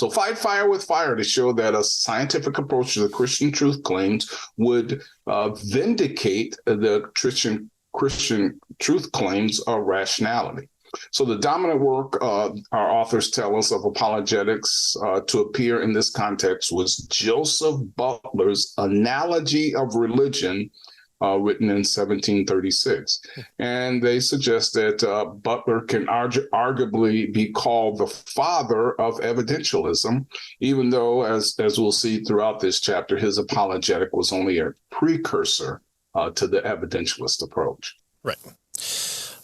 So fight fire with fire to show that a scientific approach to the Christian truth claims would vindicate the Christian truth claims of rationality. So the dominant work our authors tell us of apologetics to appear in this context was Joseph Butler's Analogy of Religion, written in 1736. And they suggest that Butler can arguably be called the father of evidentialism, even though, as we'll see throughout this chapter, his apologetic was only a precursor to the evidentialist approach. Right.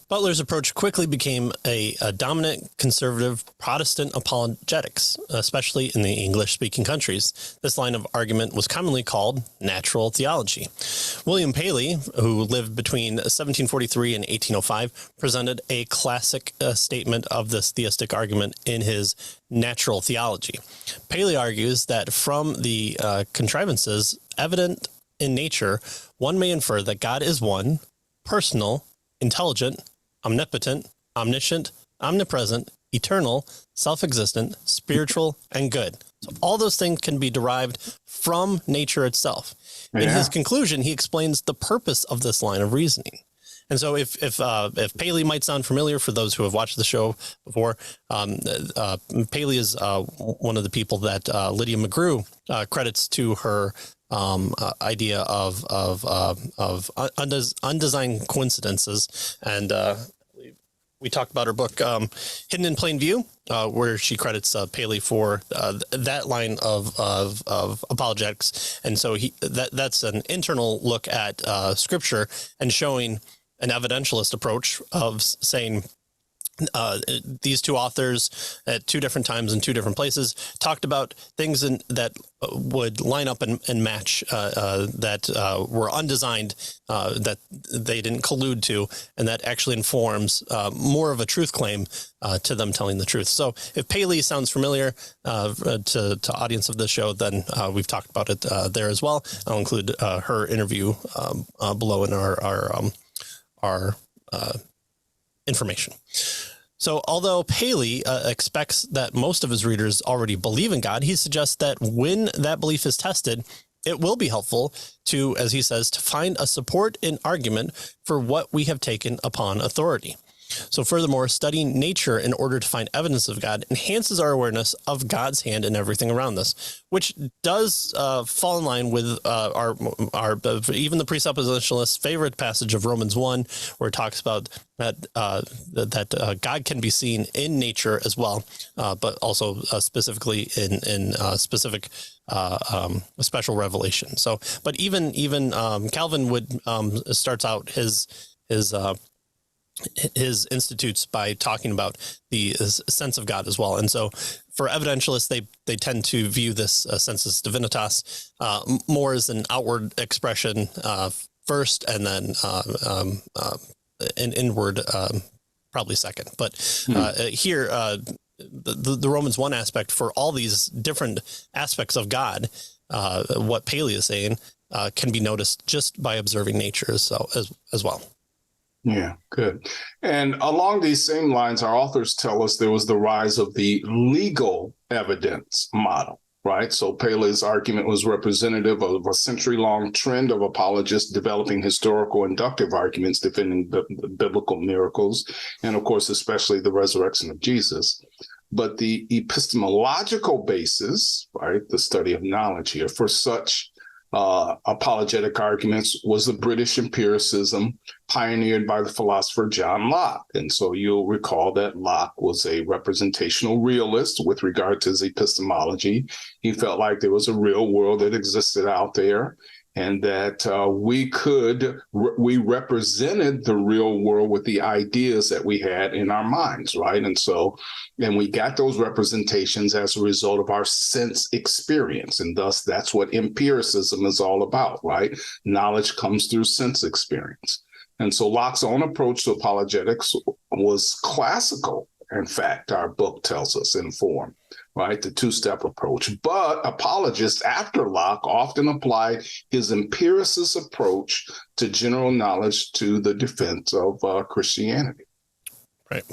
Butler's approach quickly became a dominant conservative Protestant apologetics, especially in the English-speaking countries. This line of argument was commonly called natural theology. William Paley, who lived between 1743 and 1805, presented a classic statement of this theistic argument in his Natural Theology. Paley argues that from the contrivances evident in nature, one may infer that God is one, personal, intelligent, omnipotent, omniscient, omnipresent, eternal, self-existent, spiritual, and good. So all those things can be derived from nature itself. Yeah. In his conclusion, he explains the purpose of this line of reasoning. And so if Paley might sound familiar for those who have watched the show before, Paley is one of the people that Lydia McGrew credits to her idea of undesigned coincidences. And we talked about her book, Hidden in Plain View, where she credits Paley for that line of apologetics. And so that's an internal look at Scripture and showing an evidentialist approach of saying these two authors at two different times in two different places talked about things that would line up and match that were undesigned, that they didn't collude to, and that actually informs more of a truth claim to them telling the truth. So if Paley sounds familiar to audience of this show, then we've talked about it there as well. I'll include her interview below in our information. So although Paley expects that most of his readers already believe in God, he suggests that when that belief is tested, it will be helpful to, as he says, to find a support in argument for what we have taken upon authority. So furthermore, studying nature in order to find evidence of God enhances our awareness of God's hand in everything around us, which does fall in line with our even the presuppositionalist's favorite passage of Romans 1, where it talks about that God can be seen in nature as well, but also specifically in specific special revelation. So, but even Calvin would starts out his institutes by talking about the sense of God as well. And so for evidentialists, they tend to view this sensus divinitas more as an outward expression first, and then an inward probably second. But here, the Romans 1 aspect for all these different aspects of God, what Paley is saying, can be noticed just by observing nature as well. Yeah, good. And along these same lines, our authors tell us there was the rise of the legal evidence model, right? So Paley's argument was representative of a century-long trend of apologists developing historical inductive arguments defending the biblical miracles, and of course, especially the resurrection of Jesus. But the epistemological basis, right, the study of knowledge here, for such apologetic arguments was the British empiricism pioneered by the philosopher John Locke. And so you'll recall that Locke was a representational realist with regard to his epistemology. He felt like there was a real world that existed out there, and that we represented the real world with the ideas that we had in our minds, right? And we got those representations as a result of our sense experience. And thus, that's what empiricism is all about, right? Knowledge comes through sense experience. And so Locke's own approach to apologetics was classical. In fact, our book tells us in form, right? The two-step approach. But apologists after Locke often applied his empiricist approach to general knowledge to the defense of Christianity. Right.